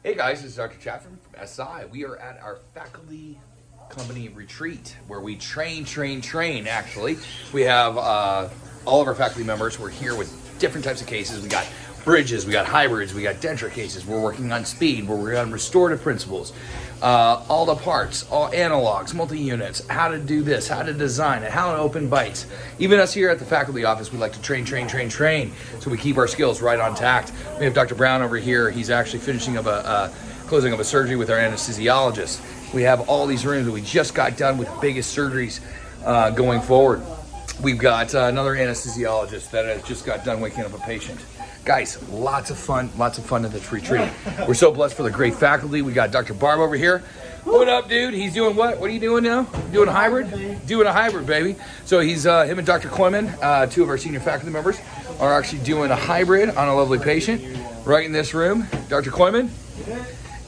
Hey guys, this is Dr. Chaffin from SI. We are at our faculty company retreat where we train actually. We have all of our faculty members. We're here with different types of cases. We got bridges, we got hybrids, we got denture cases. We're working on speed, we're working on restorative principles. All the parts, all analogs, multi-units, how to do this, how to design it, how to open bites. Even us here at the faculty office, we like to train. So we keep our skills right on tact. We have Dr. Brown over here. He's actually finishing up closing up a surgery with our anesthesiologist. We have all these rooms that we just got done with the biggest surgeries going forward. We've got another anesthesiologist that just got done waking up a patient. Guys, lots of fun at this retreat. We're so blessed for the great faculty. We got Dr. Barb over here. What up, dude? He's doing what? What are you doing now? Doing a hybrid? Doing a hybrid, baby. So he's, him and Dr. Koyman, two of our senior faculty members, are actually doing a hybrid on a lovely patient right in this room. Dr. Koyman?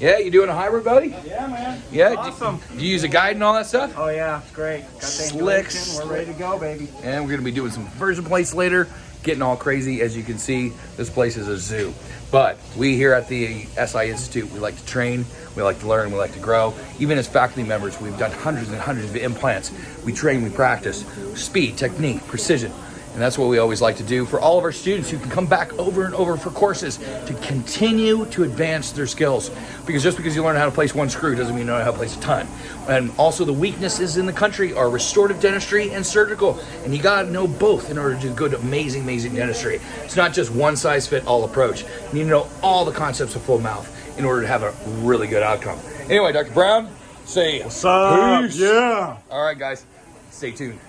Yeah, you doing a hybrid, buddy? Yeah, man. Yeah? Awesome. Do you use a guide and all that stuff? Oh, yeah. It's great. Got the Slicks. We're ready to go, baby. And we're going to be doing some version plates later. Getting all crazy. As you can see, this place is a zoo. But we here at the SI Institute, we like to train, we like to learn, we like to grow. Even as faculty members, we've done hundreds and hundreds of implants. We train, we practice speed, technique, precision. And that's what we always like to do for all of our students who can come back over and over for courses to continue to advance their skills. Because just because you learn how to place one screw doesn't mean you know how to place a ton. And also the weaknesses in the country are restorative dentistry and surgical. And you gotta know both in order to do good, amazing dentistry. It's not just one size fit all approach. You need to know all the concepts of full mouth in order to have a really good outcome. Anyway, Dr. Brown, say What's up? peace. Yeah. All right, guys, stay tuned.